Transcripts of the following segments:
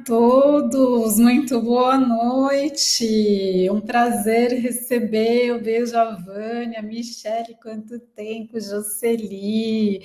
todos, muito boa noite. Um prazer receber. Eu vejo a Vânia, a Michele, quanto tempo, Jocely.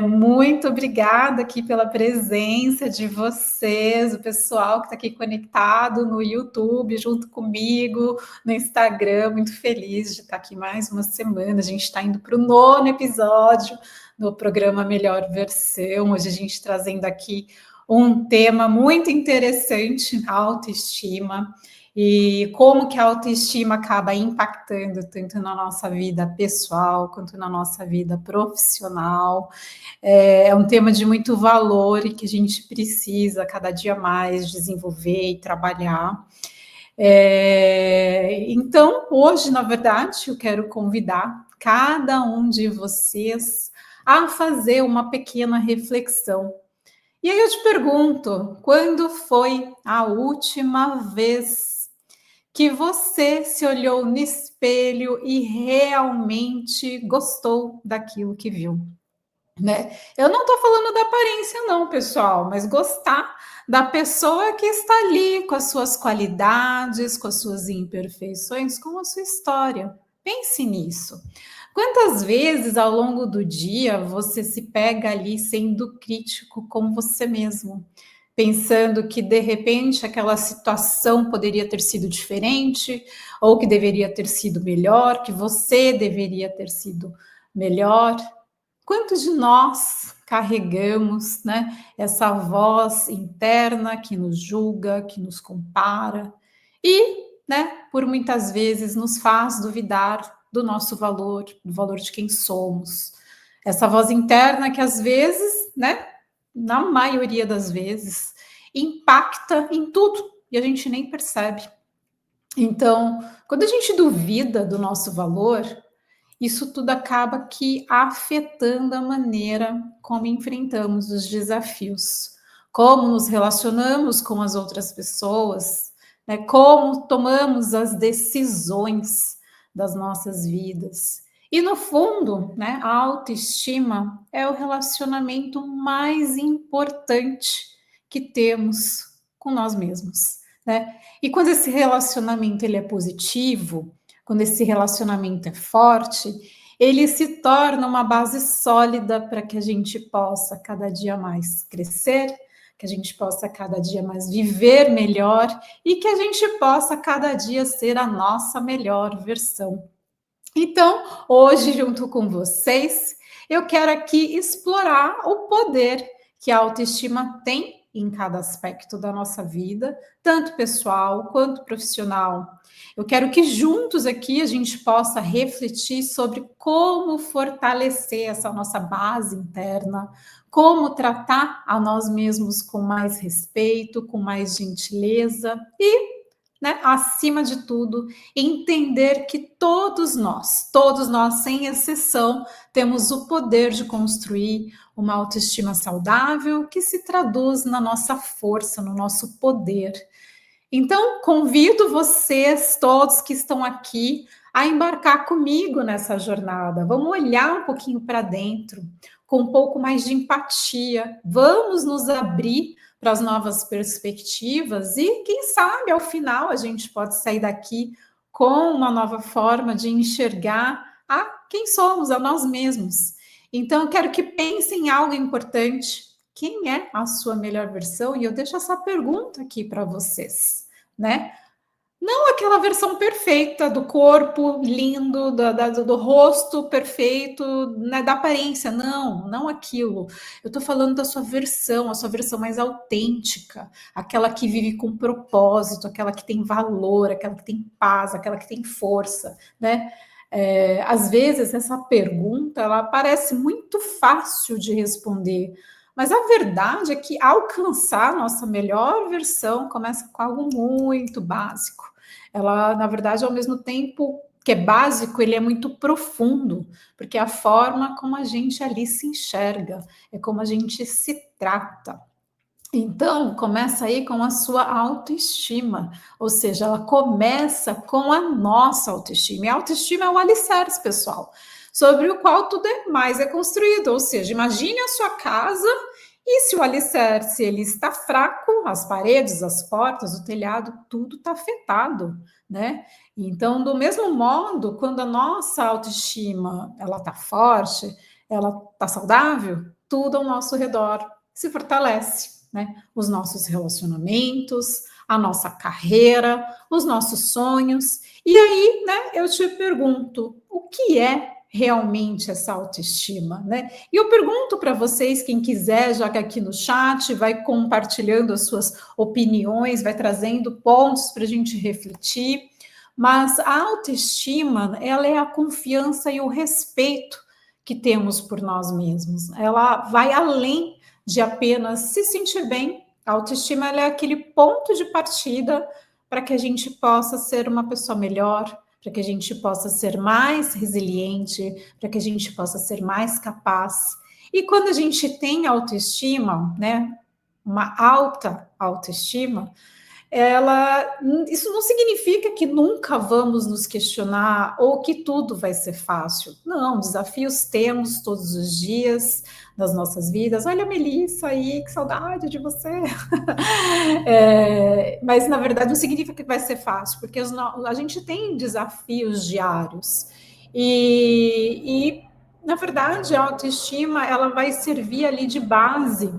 Muito obrigada aqui pela presença de vocês, o pessoal que está aqui conectado no YouTube junto comigo, no Instagram. Muito feliz de estar aqui mais uma semana. A gente está indo para o 9º episódio do programa Melhor Versão. Hoje a gente trazendo aqui um tema muito interessante, a autoestima, e como que a autoestima acaba impactando tanto na nossa vida pessoal quanto na nossa vida profissional. É um tema de muito valor e que a gente precisa cada dia mais desenvolver e trabalhar. Então, hoje, na verdade, eu quero convidar cada um de vocês a fazer uma pequena reflexão. E aí eu te pergunto, quando foi a última vez que você se olhou no espelho e realmente gostou daquilo que viu, né? Eu não estou falando da aparência, não, pessoal, mas gostar da pessoa que está ali, com as suas qualidades, com as suas imperfeições, com a sua história. Pense nisso. Quantas vezes ao longo do dia você se pega ali sendo crítico com você mesmo, pensando que de repente aquela situação poderia ter sido diferente, ou que deveria ter sido melhor, que você deveria ter sido melhor? Quantos de nós carregamos, né, essa voz interna que nos julga, que nos compara e, né, por muitas vezes nos faz duvidar do nosso valor, do valor de quem somos. Essa voz interna que às vezes, né, na maioria das vezes, impacta em tudo e a gente nem percebe. Então, quando a gente duvida do nosso valor, isso tudo acaba que afetando a maneira como enfrentamos os desafios, como nos relacionamos com as outras pessoas, né? Como tomamos as decisões das nossas vidas. E no fundo, né, a autoestima é o relacionamento mais importante que temos com nós mesmos, né? E quando esse relacionamento ele é positivo, quando esse relacionamento é forte, ele se torna uma base sólida para que a gente possa cada dia mais crescer, que a gente possa cada dia mais viver melhor e que a gente possa cada dia ser a nossa melhor versão. Então, hoje, junto com vocês, eu quero aqui explorar o poder que a autoestima tem em cada aspecto da nossa vida, tanto pessoal quanto profissional. Eu quero que juntos aqui a gente possa refletir sobre como fortalecer essa nossa base interna, como tratar a nós mesmos com mais respeito, com mais gentileza e, né, acima de tudo, entender que todos nós, sem exceção, temos o poder de construir uma autoestima saudável que se traduz na nossa força, no nosso poder. Então, convido vocês todos que estão aqui a embarcar comigo nessa jornada. Vamos olhar um pouquinho para dentro, com um pouco mais de empatia. Vamos nos abrir para as novas perspectivas e, quem sabe, ao final a gente pode sair daqui com uma nova forma de enxergar a quem somos, a nós mesmos. Então, eu quero que pensem em algo importante. Quem é a sua melhor versão? E eu deixo essa pergunta aqui para vocês, né? Não aquela versão perfeita do corpo lindo, do rosto perfeito, né, da aparência, não aquilo. Eu estou falando da sua versão, a sua versão mais autêntica, aquela que vive com propósito, aquela que tem valor, aquela que tem paz, aquela que tem força, né? Às vezes essa pergunta ela parece muito fácil de responder, mas a verdade é que alcançar a nossa melhor versão começa com algo muito básico. Ela, na verdade, ao mesmo tempo que é básico, ele é muito profundo, porque é a forma como a gente ali se enxerga, é como a gente se trata. Então, começa aí com a sua autoestima, ou seja, ela começa com a nossa autoestima. E a autoestima é o alicerce, pessoal, sobre o qual tudo mais é construído. Ou seja, imagine a sua casa E se o alicerce ele está fraco, as paredes, as portas, o telhado, tudo está afetado, né? Então, do mesmo modo, quando a nossa autoestima ela está forte, ela está saudável, tudo ao nosso redor se fortalece, né? Os nossos relacionamentos, a nossa carreira, os nossos sonhos. E aí, né, eu te pergunto, o que é realmente essa autoestima, né? E eu pergunto para vocês, quem quiser, joga aqui no chat, vai compartilhando as suas opiniões, vai trazendo pontos para a gente refletir. Mas a autoestima, ela é a confiança e o respeito que temos por nós mesmos. Ela vai além de apenas se sentir bem. A autoestima ela é aquele ponto de partida para que a gente possa ser uma pessoa melhor, para que a gente possa ser mais resiliente, para que a gente possa ser mais capaz. E quando a gente tem autoestima, né, uma alta autoestima, isso não significa que nunca vamos nos questionar ou que tudo vai ser fácil. Não, desafios temos todos os dias das nossas vidas. Olha a Melissa aí, que saudade de você. Mas na verdade não significa que vai ser fácil, porque a gente tem desafios diários. E na verdade a autoestima ela vai servir ali de base,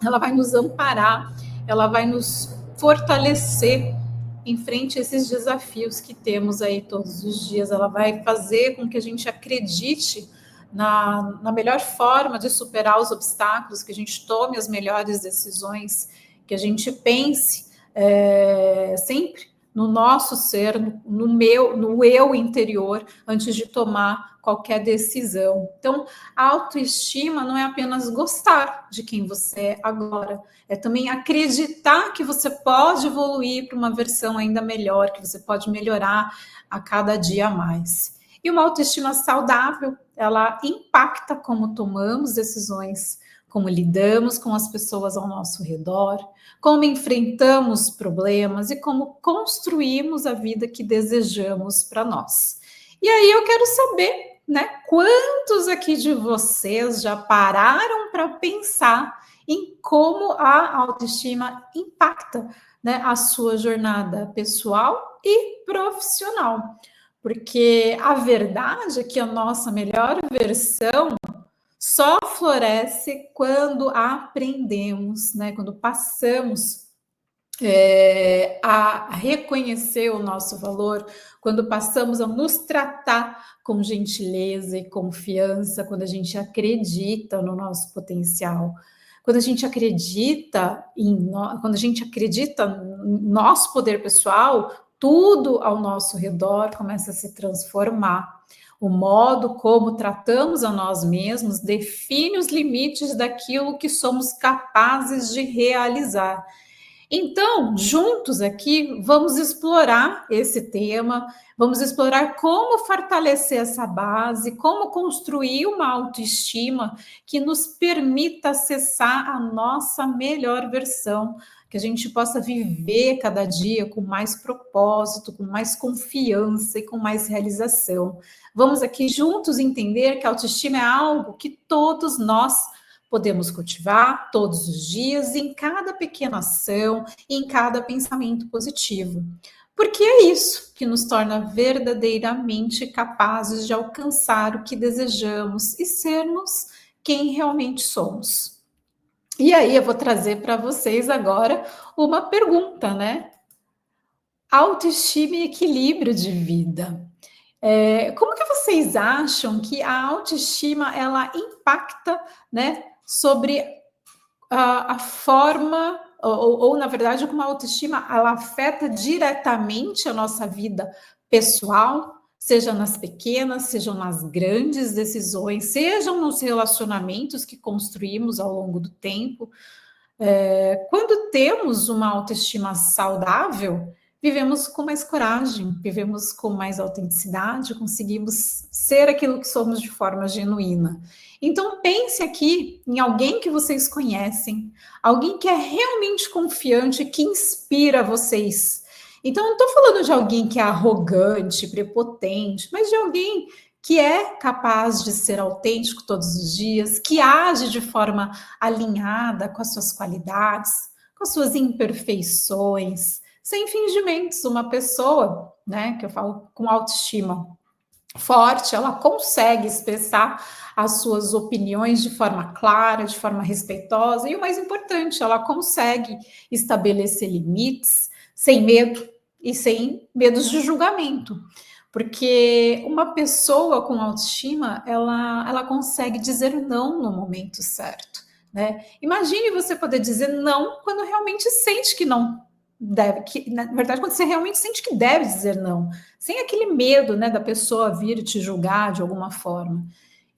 ela vai nos amparar, ela vai nos fortalecer em frente a esses desafios que temos aí todos os dias. Ela vai fazer com que a gente acredite na melhor forma de superar os obstáculos, que a gente tome as melhores decisões, que a gente pense sempre no nosso ser, no eu interior, antes de tomar qualquer decisão. Então, a autoestima não é apenas gostar de quem você é agora, é também acreditar que você pode evoluir para uma versão ainda melhor, que você pode melhorar a cada dia mais. E uma autoestima saudável, ela impacta como tomamos decisões, como lidamos com as pessoas ao nosso redor, como enfrentamos problemas e como construímos a vida que desejamos para nós. E aí eu quero saber, né, quantos aqui de vocês já pararam para pensar em como a autoestima impacta, né, a sua jornada pessoal e profissional? Porque a verdade é que a nossa melhor versão só floresce quando aprendemos, né? Quando passamos a reconhecer o nosso valor, quando passamos a nos tratar com gentileza e confiança, quando a gente acredita no nosso potencial, quando a gente acredita quando a gente acredita no nosso poder pessoal, tudo ao nosso redor começa a se transformar. O modo como tratamos a nós mesmos define os limites daquilo que somos capazes de realizar. Então, juntos aqui, vamos explorar esse tema, vamos explorar como fortalecer essa base, como construir uma autoestima que nos permita acessar a nossa melhor versão, que a gente possa viver cada dia com mais propósito, com mais confiança e com mais realização. Vamos aqui juntos entender que a autoestima é algo que todos nós podemos cultivar todos os dias, em cada pequena ação, em cada pensamento positivo. Porque é isso que nos torna verdadeiramente capazes de alcançar o que desejamos e sermos quem realmente somos. E aí eu vou trazer para vocês agora uma pergunta, né? Autoestima e equilíbrio de vida. Como que vocês acham que a autoestima ela impacta, né, sobre a forma, na verdade, como a autoestima ela afeta diretamente a nossa vida pessoal, seja nas pequenas, sejam nas grandes decisões, sejam nos relacionamentos que construímos ao longo do tempo. Quando temos uma autoestima saudável, vivemos com mais coragem, vivemos com mais autenticidade, conseguimos ser aquilo que somos de forma genuína. Então, pense aqui em alguém que vocês conhecem, alguém que é realmente confiante, que inspira vocês. Então, não estou falando de alguém que é arrogante, prepotente, mas de alguém que é capaz de ser autêntico todos os dias, que age de forma alinhada com as suas qualidades, com as suas imperfeições, sem fingimentos. Uma pessoa, né, que eu falo com autoestima forte, ela consegue expressar as suas opiniões de forma clara, de forma respeitosa, e o mais importante, ela consegue estabelecer limites sem medo e sem medos de julgamento. Porque uma pessoa com autoestima, ela consegue dizer não no momento certo, né? Imagine você poder dizer não quando realmente sente que não deve, que na verdade quando você realmente sente que deve dizer não, sem aquele medo, né, da pessoa vir te julgar de alguma forma.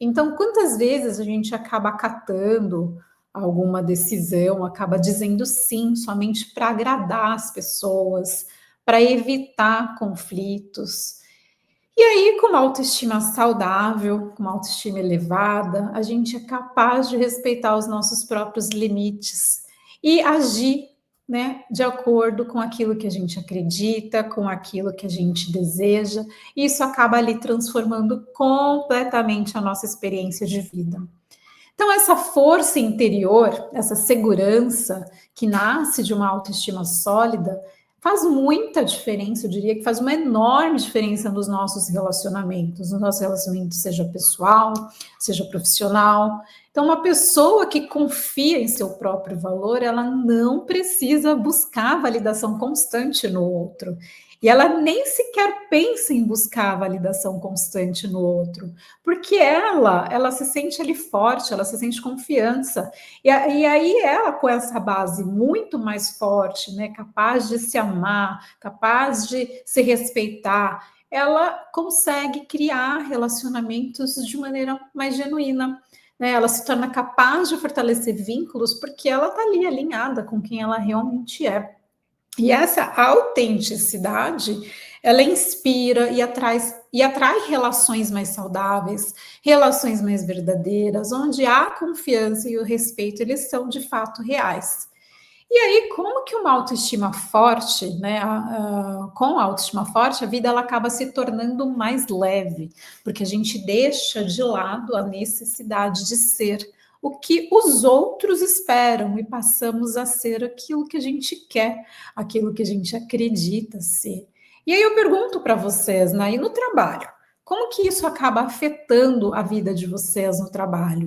Então, quantas vezes a gente acaba acatando alguma decisão, acaba dizendo sim somente para agradar as pessoas, para evitar conflitos. E aí, com uma autoestima saudável, com uma autoestima elevada, a gente é capaz de respeitar os nossos próprios limites e agir, né, de acordo com aquilo que a gente acredita, com aquilo que a gente deseja. E isso acaba ali transformando completamente a nossa experiência de vida. Então, essa força interior, essa segurança que nasce de uma autoestima sólida, faz muita diferença, eu diria que faz uma enorme diferença nos nossos relacionamentos, seja pessoal, seja profissional. Então, uma pessoa que confia em seu próprio valor, ela não precisa buscar validação constante no outro. E ela nem sequer pensa em buscar a validação constante no outro, porque ela se sente ali forte, ela se sente confiança. E aí ela, com essa base muito mais forte, né, capaz de se amar, capaz de se respeitar, ela consegue criar relacionamentos de maneira mais genuína. Né? Ela se torna capaz de fortalecer vínculos porque ela está ali alinhada com quem ela realmente é. E essa autenticidade, ela inspira e atrai relações mais saudáveis, relações mais verdadeiras, onde a confiança e o respeito, eles são de fato reais. E aí, como que uma autoestima forte, né, com a autoestima forte, a vida ela acaba se tornando mais leve, porque a gente deixa de lado a necessidade de ser o que os outros esperam e passamos a ser aquilo que a gente quer, aquilo que a gente acredita ser. E aí eu pergunto para vocês, né, e no trabalho, como que isso acaba afetando a vida de vocês no trabalho?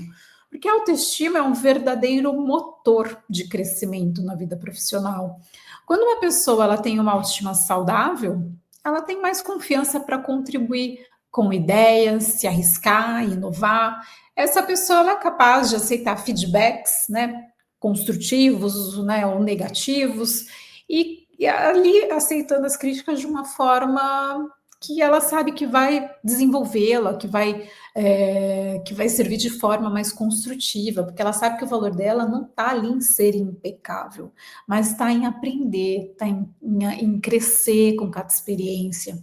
Porque a autoestima é um verdadeiro motor de crescimento na vida profissional. Quando uma pessoa ela tem uma autoestima saudável, ela tem mais confiança para contribuir com ideias, se arriscar, inovar. Essa pessoa ela é capaz de aceitar feedbacks, né, construtivos, né, ou negativos, e ali aceitando as críticas de uma forma que ela sabe que vai desenvolvê-la, que vai servir de forma mais construtiva, porque ela sabe que o valor dela não está ali em ser impecável, mas está em aprender, está em crescer com cada experiência.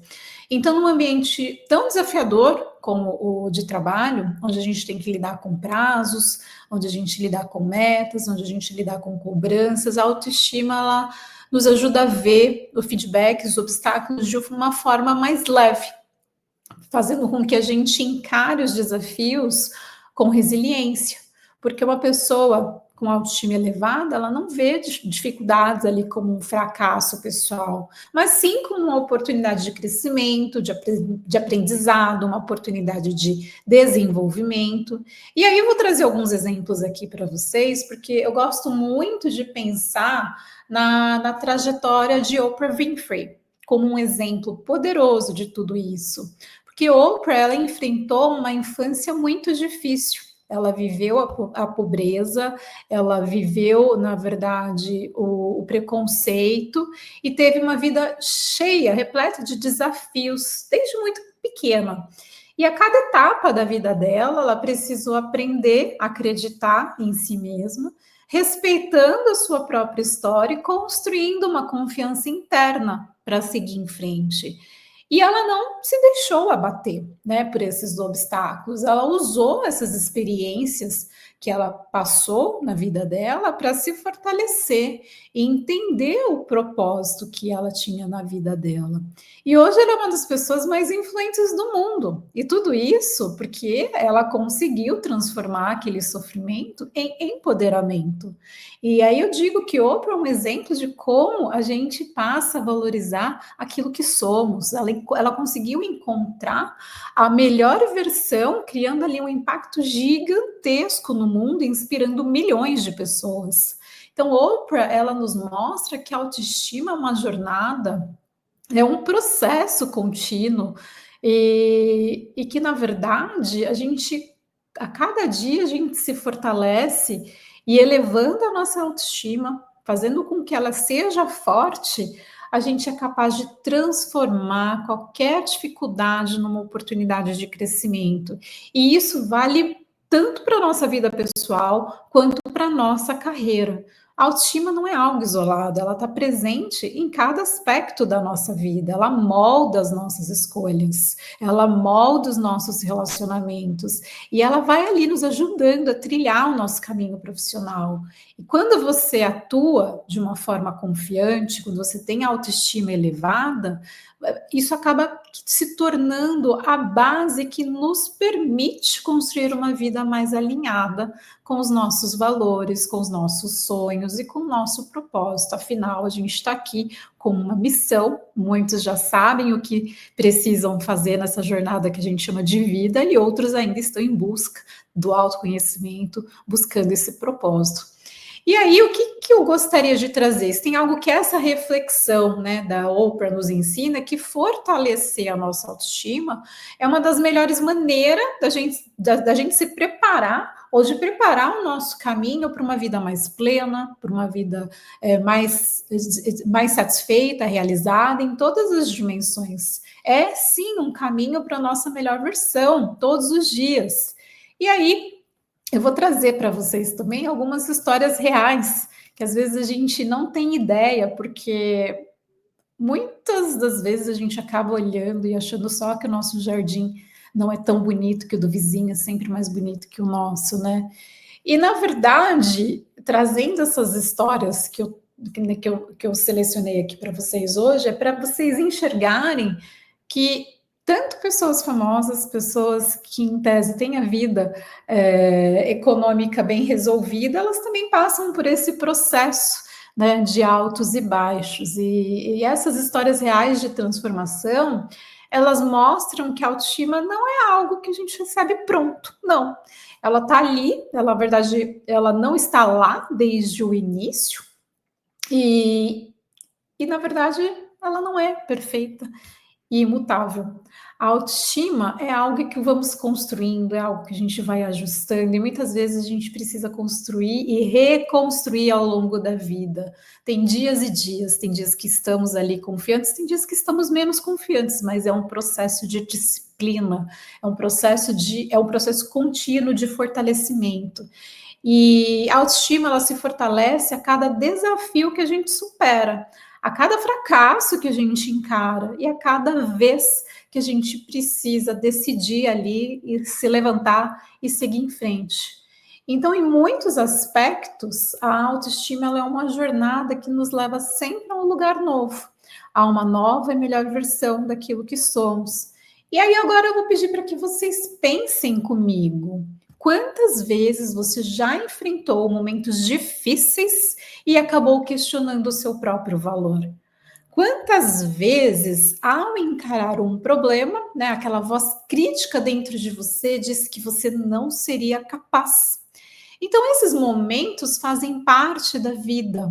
Então, num ambiente tão desafiador como o de trabalho, onde a gente tem que lidar com prazos, onde a gente lidar com metas, onde a gente lidar com cobranças, a autoestima ela nos ajuda a ver o feedback, os obstáculos de uma forma mais leve, fazendo com que a gente encare os desafios com resiliência, porque uma pessoa com autoestima elevada, ela não vê dificuldades ali como um fracasso pessoal, mas sim como uma oportunidade de crescimento, de aprendizado, uma oportunidade de desenvolvimento. E aí eu vou trazer alguns exemplos aqui para vocês, porque eu gosto muito de pensar na trajetória de Oprah Winfrey como um exemplo poderoso de tudo isso. Porque Oprah, ela enfrentou uma infância muito difícil. Ela viveu a pobreza, ela viveu, na verdade, o preconceito e teve uma vida cheia, repleta de desafios, desde muito pequena. E a cada etapa da vida dela, ela precisou aprender a acreditar em si mesma, respeitando a sua própria história e construindo uma confiança interna para seguir em frente. E ela não se deixou abater, né, por esses obstáculos. Ela usou essas experiências que ela passou na vida dela para se fortalecer e entender o propósito que ela tinha na vida dela. E hoje ela é uma das pessoas mais influentes do mundo. E tudo isso porque ela conseguiu transformar aquele sofrimento em empoderamento. E aí eu digo que Oprah é um exemplo de como a gente passa a valorizar aquilo que somos. Ela conseguiu encontrar a melhor versão, criando ali um impacto gigantesco no mundo, inspirando milhões de pessoas. Então, Oprah, ela nos mostra que a autoestima é uma jornada, é um processo contínuo, e que, na verdade, a cada dia, a gente se fortalece e elevando a nossa autoestima, fazendo com que ela seja forte, a gente é capaz de transformar qualquer dificuldade numa oportunidade de crescimento. E isso vale tanto para a nossa vida pessoal quanto para a nossa carreira. A autoestima não é algo isolado, ela está presente em cada aspecto da nossa vida, ela molda as nossas escolhas, ela molda os nossos relacionamentos e ela vai ali nos ajudando a trilhar o nosso caminho profissional. E quando você atua de uma forma confiante, quando você tem autoestima elevada, isso acaba se tornando a base que nos permite construir uma vida mais alinhada com os nossos valores, com os nossos sonhos e com o nosso propósito. Afinal, a gente está aqui com uma missão, muitos já sabem o que precisam fazer nessa jornada que a gente chama de vida, e outros ainda estão em busca do autoconhecimento, buscando esse propósito. E aí, o que eu gostaria de trazer? Se tem algo que essa reflexão, né, da Oprah nos ensina, que fortalecer a nossa autoestima é uma das melhores maneiras da gente se preparar ou de preparar o nosso caminho para uma vida mais plena, para uma vida mais satisfeita, realizada em todas as dimensões. É sim um caminho para a nossa melhor versão, todos os dias. E aí, eu vou trazer para vocês também algumas histórias reais, que às vezes a gente não tem ideia, porque muitas das vezes a gente acaba olhando e achando só que o nosso jardim não é tão bonito que o do vizinho, é sempre mais bonito que o nosso, né? E na verdade, trazendo essas histórias que eu selecionei aqui para vocês hoje, é para vocês enxergarem que tanto pessoas famosas, pessoas que em tese têm a vida econômica bem resolvida, elas também passam por esse processo, né, de altos e baixos. E essas histórias reais de transformação, elas mostram que a autoestima não é algo que a gente recebe pronto, não. Ela está ali, ela, na verdade, ela não está lá desde o início, e na verdade, ela não é perfeita e imutável. A autoestima é algo que vamos construindo, é algo que a gente vai ajustando, e muitas vezes a gente precisa construir e reconstruir ao longo da vida. Tem dias e dias, tem dias que estamos ali confiantes, tem dias que estamos menos confiantes, mas é um processo de disciplina, é um processo contínuo de fortalecimento. E a autoestima, ela se fortalece a cada desafio que a gente supera, a cada fracasso que a gente encara e a cada vez que a gente precisa decidir ali e se levantar e seguir em frente. Então, em muitos aspectos, a autoestima, ela é uma jornada que nos leva sempre a um lugar novo, a uma nova e melhor versão daquilo que somos. E aí agora eu vou pedir para que vocês pensem comigo. Quantas vezes você já enfrentou momentos difíceis e acabou questionando o seu próprio valor? Quantas vezes, ao encarar um problema, né, aquela voz crítica dentro de você disse que você não seria capaz? Então, esses momentos fazem parte da vida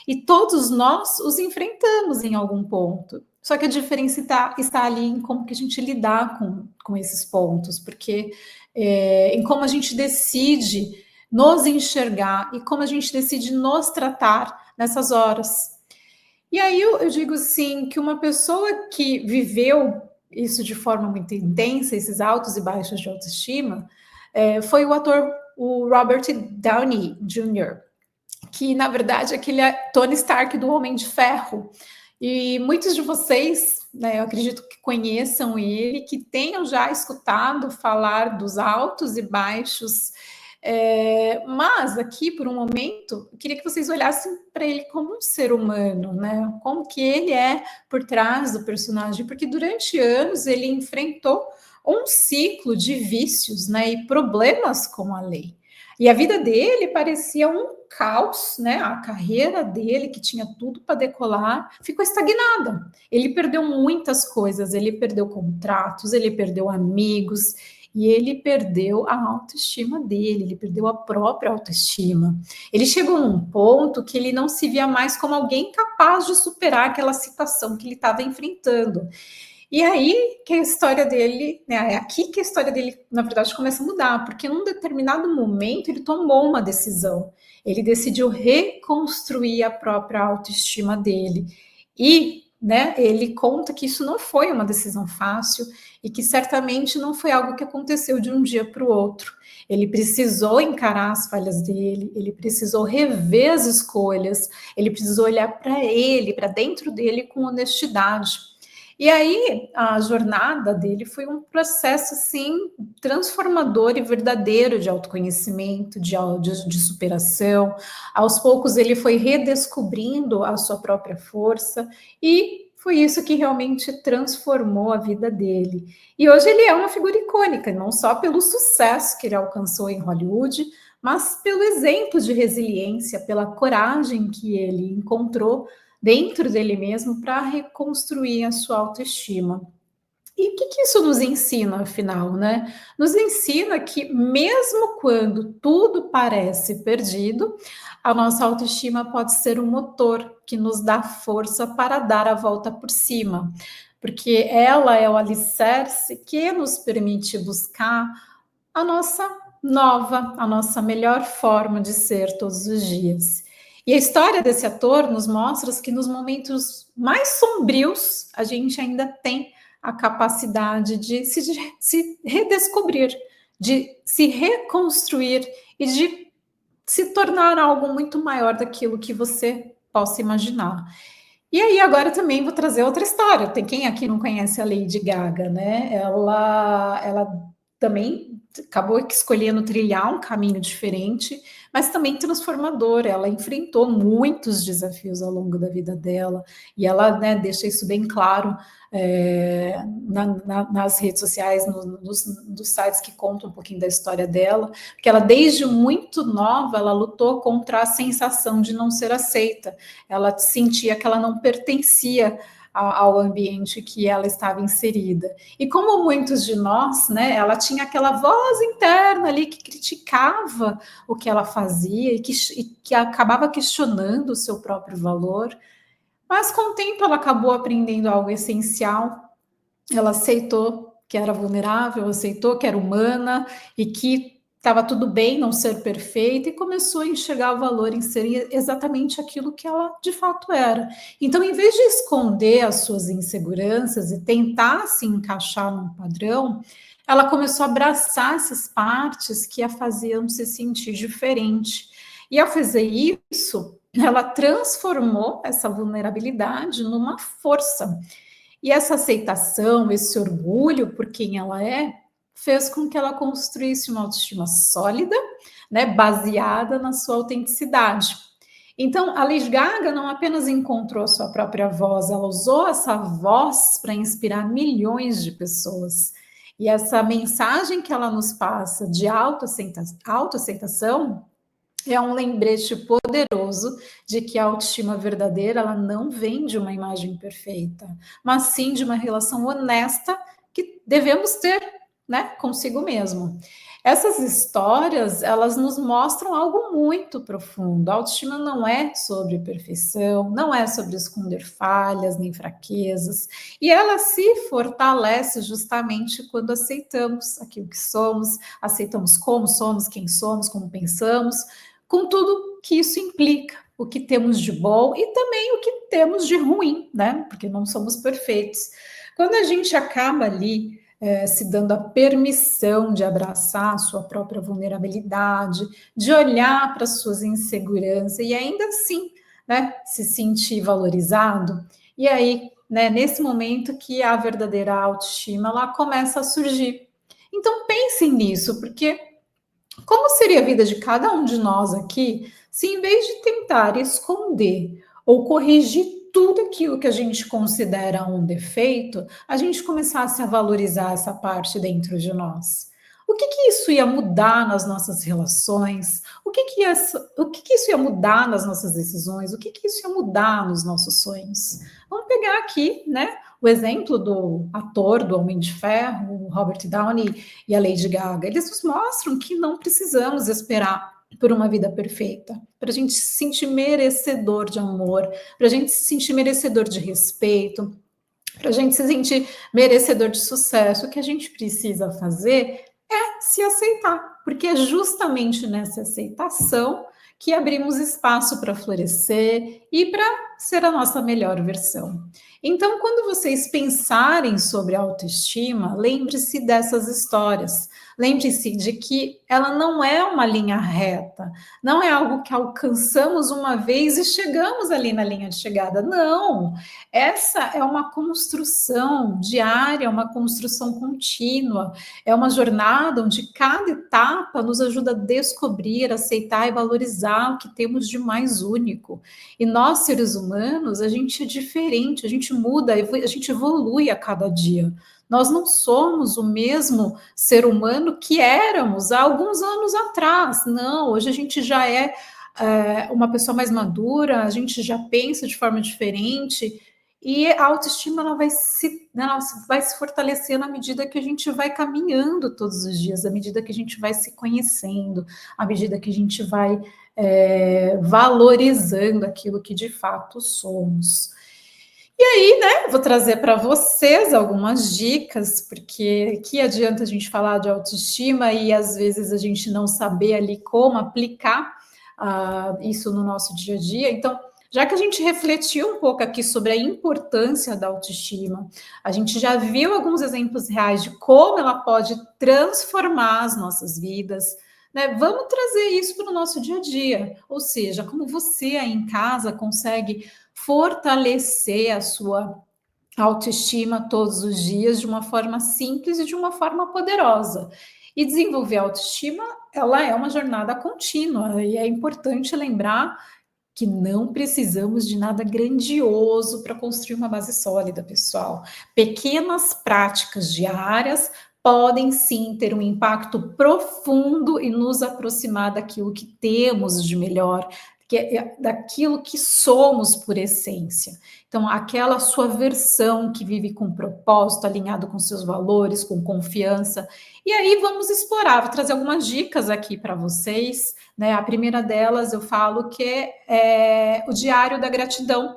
e todos nós os enfrentamos em algum ponto. Só que a diferença está ali em como que a gente lidar com esses pontos, porque em como a gente decide nos enxergar e como a gente decide nos tratar nessas horas. E aí eu digo assim, que uma pessoa que viveu isso de forma muito intensa, esses altos e baixos de autoestima, foi o ator o Robert Downey Jr., que na verdade é aquele Tony Stark do Homem de Ferro. E muitos de vocês, né, eu acredito que conheçam ele, que tenham já escutado falar dos altos e baixos Mas aqui, por um momento, eu queria que vocês olhassem para ele como um ser humano, né? Como que ele é por trás do personagem, porque durante anos ele enfrentou um ciclo de vícios, né, e problemas com a lei. E a vida dele parecia um caos, né? A carreira dele, que tinha tudo para decolar, ficou estagnada. Ele perdeu muitas coisas, ele perdeu contratos, ele perdeu amigos, e ele perdeu a autoestima dele, ele perdeu a própria autoestima. Ele chegou num ponto que ele não se via mais como alguém capaz de superar aquela situação que ele estava enfrentando. E aí que a história dele, né, é aqui que a história dele, na verdade, começa a mudar, porque num determinado momento ele tomou uma decisão. Ele decidiu reconstruir a própria autoestima dele. E, né, ele conta que isso não foi uma decisão fácil e que certamente não foi algo que aconteceu de um dia para o outro. Ele precisou encarar as falhas dele, ele precisou rever as escolhas, ele precisou olhar para ele, para dentro dele com honestidade. E aí, a jornada dele foi um processo, assim, transformador e verdadeiro de autoconhecimento, de superação. Aos poucos, ele foi redescobrindo a sua própria força e foi isso que realmente transformou a vida dele. E hoje ele é uma figura icônica, não só pelo sucesso que ele alcançou em Hollywood, mas pelo exemplo de resiliência, pela coragem que ele encontrou dentro dele mesmo para reconstruir a sua autoestima. E o que, que isso nos ensina, afinal, né? Nos ensina que, mesmo quando tudo parece perdido, a nossa autoestima pode ser um motor que nos dá força para dar a volta por cima, porque ela é o alicerce que nos permite buscar a nossa a nossa melhor forma de ser todos os dias. E a história desse ator nos mostra que nos momentos mais sombrios a gente ainda tem a capacidade de se redescobrir, de se reconstruir e de se tornar algo muito maior daquilo que você possa imaginar. E aí agora também vou trazer outra história. Tem quem aqui não conhece a Lady Gaga, né? Ela também acabou escolhendo trilhar um caminho diferente, mas também transformador. Ela enfrentou muitos desafios ao longo da vida dela e ela, né, deixa isso bem claro nas redes sociais, nos sites que contam um pouquinho da história dela, porque ela desde muito nova ela lutou contra a sensação de não ser aceita. Ela sentia que ela não pertencia ao ambiente que ela estava inserida. E como muitos de nós, né, ela tinha aquela voz interna ali que criticava o que ela fazia e que acabava questionando o seu próprio valor. Mas com o tempo ela acabou aprendendo algo essencial. Ela aceitou que era vulnerável, aceitou que era humana e que estava tudo bem não ser perfeita e começou a enxergar o valor em ser exatamente aquilo que ela de fato era. Então, em vez de esconder as suas inseguranças e tentar se encaixar num padrão, ela começou a abraçar essas partes que a faziam se sentir diferente. E ao fazer isso, ela transformou essa vulnerabilidade numa força. E essa aceitação, esse orgulho por quem ela é, fez com que ela construísse uma autoestima sólida, né, baseada na sua autenticidade. Então, a Lady Gaga não apenas encontrou a sua própria voz, ela usou essa voz para inspirar milhões de pessoas. E essa mensagem que ela nos passa de autoaceitação é um lembrete poderoso de que a autoestima verdadeira ela não vem de uma imagem perfeita, mas sim de uma relação honesta que devemos ter, né, consigo mesmo. Essas histórias, elas nos mostram algo muito profundo. A autoestima não é sobre perfeição, não é sobre esconder falhas nem fraquezas, e ela se fortalece justamente quando aceitamos aquilo que somos, aceitamos como somos, quem somos, como pensamos, com tudo que isso implica, o que temos de bom e também o que temos de ruim, né? Porque não somos perfeitos. Quando a gente acaba ali se dando a permissão de abraçar a sua própria vulnerabilidade, de olhar para as suas inseguranças e ainda assim, né, se sentir valorizado, e aí, né, nesse momento que a verdadeira autoestima ela começa a surgir. Então pensem nisso, porque Como seria a vida de cada um de nós aqui se, em vez de tentar esconder ou corrigir tudo aquilo que a gente considera um defeito, a gente começasse a valorizar essa parte dentro de nós? O que que isso ia mudar nas nossas relações? O que que isso ia mudar nas nossas decisões? O que que isso ia mudar nos nossos sonhos? Vamos pegar aqui, né, o exemplo do ator do Homem de Ferro, o Robert Downey, e a Lady Gaga. Eles nos mostram que não precisamos esperar por uma vida perfeita, para a gente se sentir merecedor de amor, para a gente se sentir merecedor de respeito, para a gente se sentir merecedor de sucesso. O que a gente precisa fazer é se aceitar, porque é justamente nessa aceitação que abrimos espaço para florescer e para ser a nossa melhor versão. Então, quando vocês pensarem sobre autoestima, lembre-se dessas histórias. Lembre-se de que ela não é uma linha reta, não é algo que alcançamos uma vez e chegamos ali na linha de chegada. Não, essa é uma construção diária, uma construção contínua, é uma jornada onde cada etapa nos ajuda a descobrir, aceitar e valorizar o que temos de mais único. E nós, seres humanos, a gente é diferente, a gente muda, a gente evolui a cada dia. Nós não somos o mesmo ser humano que éramos há alguns anos atrás. Não, hoje a gente já é uma pessoa mais madura, a gente já pensa de forma diferente. E a autoestima ela vai se fortalecer na medida que a gente vai caminhando todos os dias, à medida que a gente vai se conhecendo, à medida que a gente vai valorizando aquilo que de fato somos. E aí, né, vou trazer para vocês algumas dicas, porque que adianta a gente falar de autoestima e às vezes a gente não saber ali como aplicar isso no nosso dia a dia. Então, já que a gente refletiu um pouco aqui sobre a importância da autoestima, a gente já viu alguns exemplos reais de como ela pode transformar as nossas vidas, né? Vamos trazer isso para o nosso dia a dia, ou seja, como você aí em casa consegue fortalecer a sua autoestima todos os dias de uma forma simples e de uma forma poderosa. E desenvolver a autoestima, ela é uma jornada contínua, e é importante lembrar que não precisamos de nada grandioso para construir uma base sólida, pessoal. Pequenas práticas diárias podem sim ter um impacto profundo e nos aproximar daquilo que temos de melhor, daquilo que somos por essência. Então, aquela sua versão que vive com propósito, alinhado com seus valores, com confiança. E aí vamos explorar, vou trazer algumas dicas aqui para vocês, né? A primeira delas eu falo que é o diário da gratidão.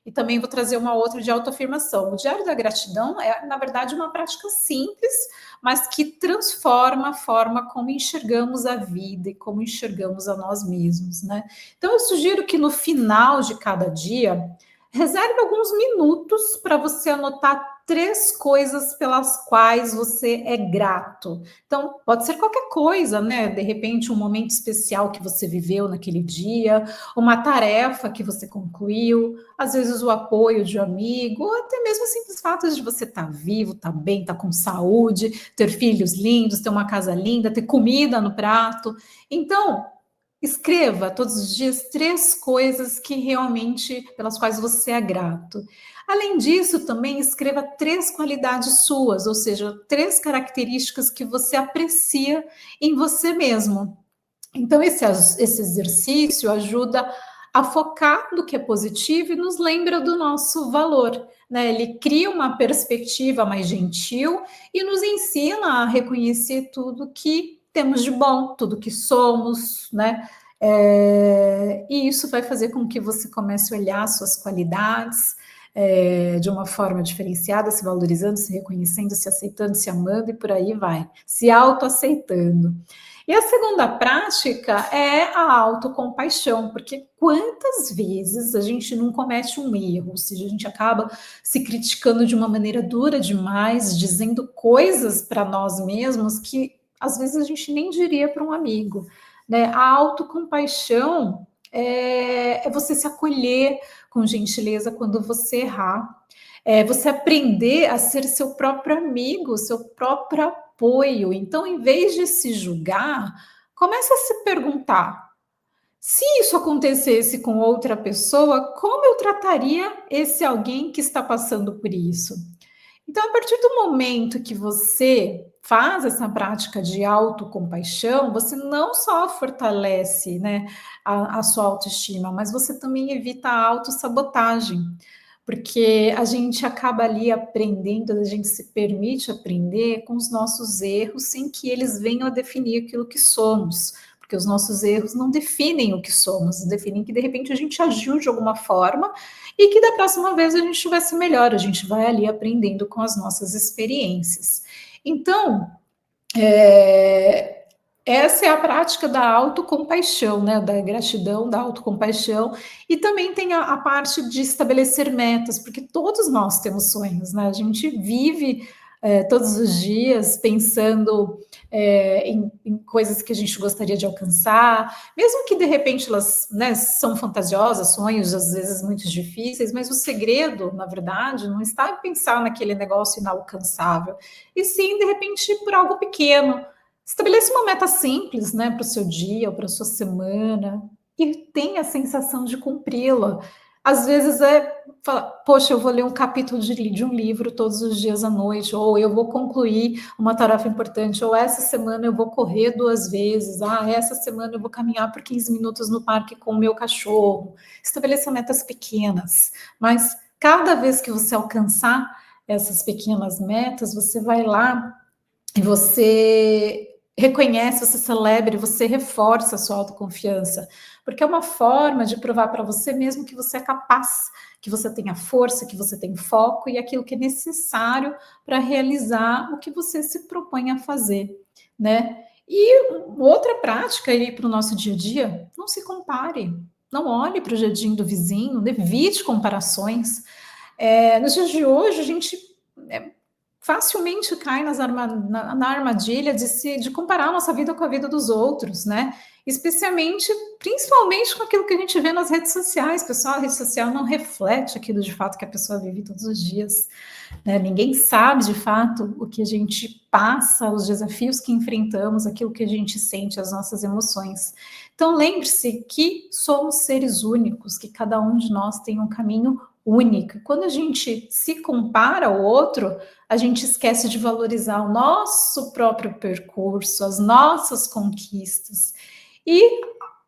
E também vou trazer uma outra de autoafirmação. O diário da gratidão é, na verdade, uma prática simples, mas que transforma a forma como enxergamos a vida e como enxergamos a nós mesmos, né? Então, eu sugiro que no final de cada dia, reserve alguns minutos para você anotar 3 coisas pelas quais você é grato. Então, pode ser qualquer coisa, né? De repente, um momento especial que você viveu naquele dia, uma tarefa que você concluiu, às vezes o apoio de um amigo, ou até mesmo o simples fato de você estar vivo, estar bem, estar com saúde, ter filhos lindos, ter uma casa linda, ter comida no prato. Então, escreva todos os dias 3 coisas que realmente pelas quais você é grato. Além disso, também escreva 3 qualidades suas, ou seja, 3 características que você aprecia em você mesmo. Então, esse exercício ajuda a focar no que é positivo e nos lembra do nosso valor, né? Ele cria uma perspectiva mais gentil e nos ensina a reconhecer tudo que temos de bom, tudo que somos, né? E isso vai fazer com que você comece a olhar suas qualidades de uma forma diferenciada, se valorizando, se reconhecendo, se aceitando, se amando e por aí vai, se autoaceitando. E a segunda prática é a autocompaixão, porque quantas vezes a gente não comete um erro, ou seja, a gente acaba se criticando de uma maneira dura demais, dizendo coisas para nós mesmos que às vezes a gente nem diria para um amigo, né? A autocompaixão é você se acolher com gentileza quando você errar, é você aprender a ser seu próprio amigo, seu próprio apoio. Então, em vez de se julgar, Começa a se perguntar: se isso acontecesse com outra pessoa, como eu trataria esse alguém que está passando por isso? Então, a partir do momento que você faz essa prática de autocompaixão, você não só fortalece, né, a sua autoestima, mas você também evita a autossabotagem, porque a gente acaba ali aprendendo, a gente se permite aprender com os nossos erros sem que eles venham a definir aquilo que somos. Porque os nossos erros não definem o que somos, definem que de repente a gente agiu de alguma forma e que da próxima vez a gente vai ser melhor, a gente vai ali aprendendo com as nossas experiências. Então, essa é a prática da autocompaixão, né? Da gratidão, da autocompaixão, e também tem a parte de estabelecer metas, porque todos nós temos sonhos, né? A gente vive todos os dias pensando em coisas que a gente gostaria de alcançar, mesmo que de repente elas, né, são fantasiosas, sonhos às vezes muito difíceis, mas o segredo, na verdade, não está em pensar naquele negócio inalcançável, e sim, de repente, por algo pequeno. Estabeleça uma meta simples, né, para o seu dia ou para a sua semana e tenha a sensação de cumpri-la. Às vezes falar, poxa, eu vou ler um capítulo de um livro todos os dias à noite, ou eu vou concluir uma tarefa importante, ou essa semana eu vou correr 2 vezes, essa semana eu vou caminhar por 15 minutos no parque com o meu cachorro. Estabeleça metas pequenas, mas cada vez que você alcançar essas pequenas metas, você vai lá e você reconhece, você celebra, você reforça a sua autoconfiança, porque é uma forma de provar para você mesmo que você é capaz, que você tem a força, que você tem foco e aquilo que é necessário para realizar o que você se propõe a fazer, né? E outra prática aí para o nosso dia a dia, não se compare, não olhe para o jeitinho do vizinho, evite comparações. Nos dias de hoje, a gente é, facilmente cai na armadilha de comparar a nossa vida com a vida dos outros, né? Especialmente, principalmente com aquilo que a gente vê nas redes sociais. Pessoal, a rede social não reflete aquilo de fato que a pessoa vive todos os dias, né? Ninguém sabe de fato o que a gente passa, os desafios que enfrentamos, aquilo que a gente sente, as nossas emoções. Então, lembre-se que somos seres únicos, que cada um de nós tem um caminho único. Quando a gente se compara ao outro, a gente esquece de valorizar o nosso próprio percurso, as nossas conquistas. E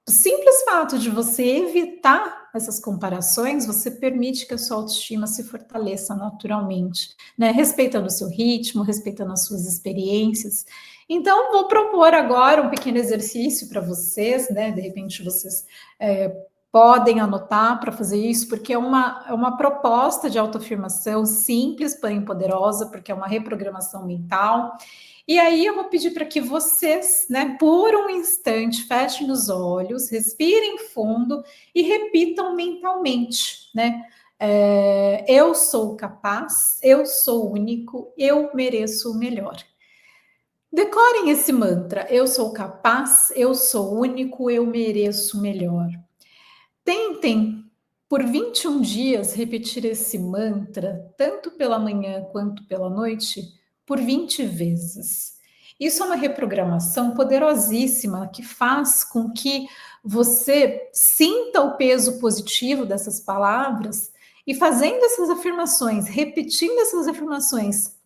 o simples fato de você evitar essas comparações, você permite que a sua autoestima se fortaleça naturalmente, né? Respeitando o seu ritmo, respeitando as suas experiências. Então, vou propor agora um pequeno exercício para vocês, né? De repente, vocês podem anotar para fazer isso, porque é uma proposta de autoafirmação simples, porém poderosa, porque é uma reprogramação mental. E aí eu vou pedir para que vocês, né, por um instante, fechem os olhos, respirem fundo e repitam mentalmente, né? Eu sou capaz, eu sou único, eu mereço o melhor. Decorem esse mantra: eu sou capaz, eu sou único, eu mereço o melhor. Tentem, por 21 dias, repetir esse mantra, tanto pela manhã quanto pela noite, por 20 vezes. Isso é uma reprogramação poderosíssima que faz com que você sinta o peso positivo dessas palavras e fazendo essas afirmações, repetindo essas afirmações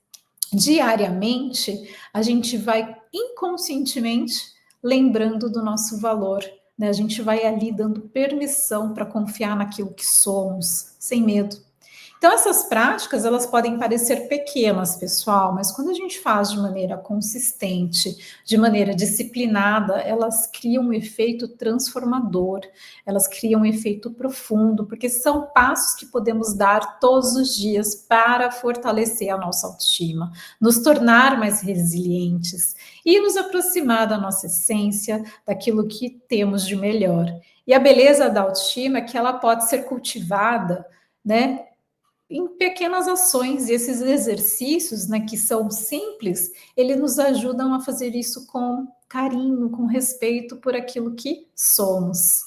diariamente, a gente vai inconscientemente lembrando do nosso valor, né? A gente vai ali dando permissão para confiar naquilo que somos, sem medo. Então, essas práticas, elas podem parecer pequenas, pessoal, mas quando a gente faz de maneira consistente, de maneira disciplinada, elas criam um efeito transformador, elas criam um efeito profundo, porque são passos que podemos dar todos os dias para fortalecer a nossa autoestima, nos tornar mais resilientes e nos aproximar da nossa essência, daquilo que temos de melhor. E a beleza da autoestima é que ela pode ser cultivada, né, em pequenas ações, e esses exercícios, né, que são simples, eles nos ajudam a fazer isso com carinho, com respeito por aquilo que somos.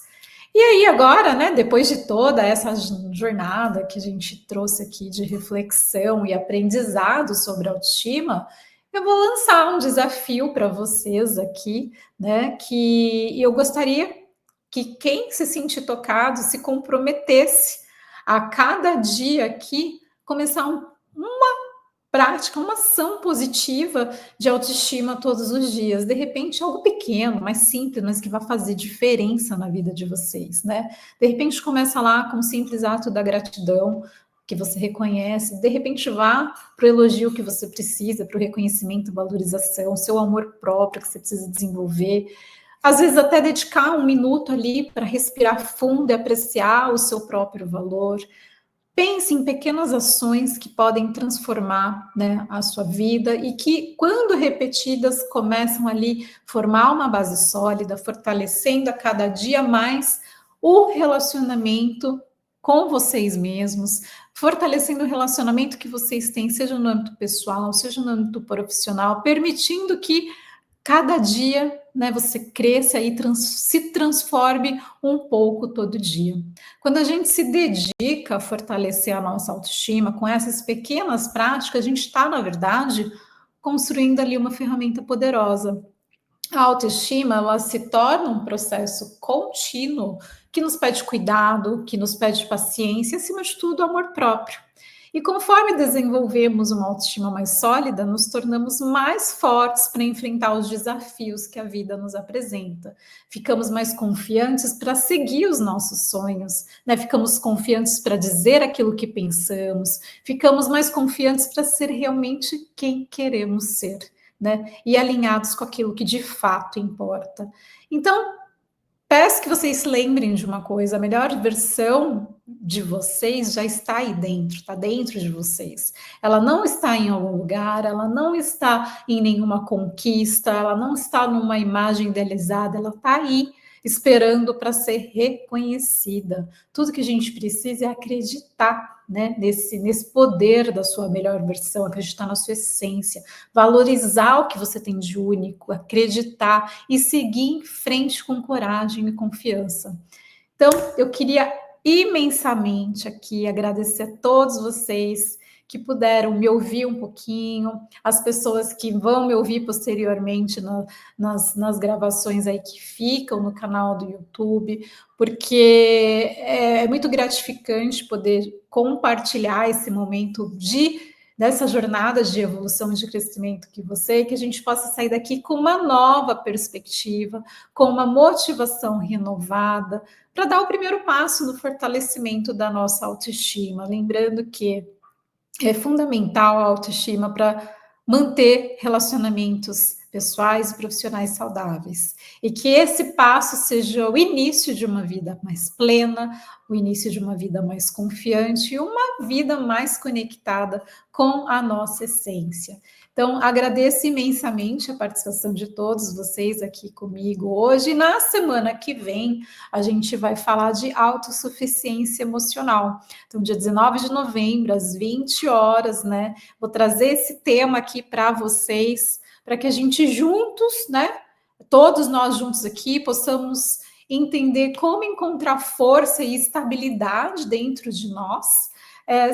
E aí agora, né, depois de toda essa jornada que a gente trouxe aqui de reflexão e aprendizado sobre autoestima, eu vou lançar um desafio para vocês aqui, né, que eu gostaria que quem se sentir tocado se comprometesse a cada dia aqui começar uma prática, uma ação positiva de autoestima todos os dias. De repente, algo pequeno, mais simples, mas que vai fazer diferença na vida de vocês, né? De repente, começa lá com um simples ato da gratidão, que você reconhece. De repente, vá para o elogio que você precisa, para o reconhecimento, valorização, seu amor próprio que você precisa desenvolver. Às vezes, até dedicar um minuto ali para respirar fundo e apreciar o seu próprio valor. Pense em pequenas ações que podem transformar, né, a sua vida e que, quando repetidas, começam ali formar uma base sólida, fortalecendo a cada dia mais o relacionamento com vocês mesmos, fortalecendo o relacionamento que vocês têm, seja no âmbito pessoal, seja no âmbito profissional, permitindo que cada dia, né, você cresça e se transforme um pouco todo dia. Quando a gente se dedica a fortalecer a nossa autoestima com essas pequenas práticas, a gente está, na verdade, construindo ali uma ferramenta poderosa. A autoestima, ela se torna um processo contínuo que nos pede cuidado, que nos pede paciência e, acima de tudo, amor próprio. E conforme desenvolvemos uma autoestima mais sólida, nos tornamos mais fortes para enfrentar os desafios que a vida nos apresenta. Ficamos mais confiantes para seguir os nossos sonhos, né? Ficamos confiantes para dizer aquilo que pensamos, ficamos mais confiantes para ser realmente quem queremos ser, né? E alinhados com aquilo que de fato importa. Então, peço que vocês se lembrem de uma coisa: a melhor versão de vocês já está aí dentro, está dentro de vocês. Ela não está em algum lugar, ela não está em nenhuma conquista, ela não está numa imagem idealizada, ela está aí esperando para ser reconhecida. Tudo que a gente precisa é acreditar, né, nesse poder da sua melhor versão, acreditar na sua essência, valorizar o que você tem de único, acreditar e seguir em frente com coragem e confiança. Então, eu queria imensamente aqui agradecer a todos vocês que puderam me ouvir um pouquinho, as pessoas que vão me ouvir posteriormente nas gravações aí que ficam no canal do YouTube, porque é muito gratificante poder compartilhar esse momento dessa jornada de evolução e de crescimento que a gente possa sair daqui com uma nova perspectiva, com uma motivação renovada, para dar o primeiro passo no fortalecimento da nossa autoestima. Lembrando que é fundamental a autoestima para manter relacionamentos pessoais e profissionais saudáveis. E que esse passo seja o início de uma vida mais plena, o início de uma vida mais confiante e uma vida mais conectada com a nossa essência. Então, agradeço imensamente a participação de todos vocês aqui comigo hoje. E na semana que vem, a gente vai falar de autossuficiência emocional. Então, dia 19 de novembro, às 20 horas, né? Vou trazer esse tema aqui para vocês, para que a gente juntos, né? Todos nós juntos aqui, possamos entender como encontrar força e estabilidade dentro de nós,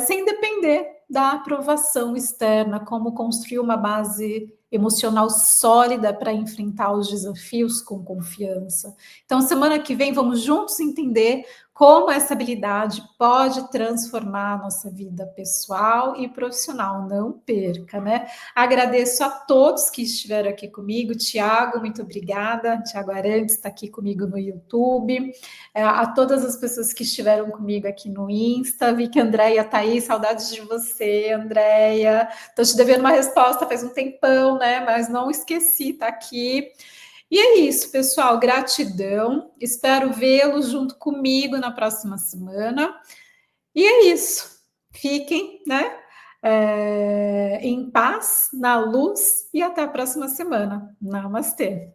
sem depender da aprovação externa, como construir uma base emocional sólida para enfrentar os desafios com confiança. Então, semana que vem, vamos juntos entender como essa habilidade pode transformar a nossa vida pessoal e profissional. Não perca, né? Agradeço a todos que estiveram aqui comigo. Tiago, muito obrigada. Tiago Arantes está aqui comigo no YouTube. A todas as pessoas que estiveram comigo aqui no Insta. Vi que a Andréia está aí. Saudades de você, Andréia. Estou te devendo uma resposta faz um tempão, né? Mas não esqueci, está aqui. E é isso, pessoal. Gratidão. Espero vê-los junto comigo na próxima semana. E é isso. Fiquem, né? Em paz, na luz e até a próxima semana. Namastê.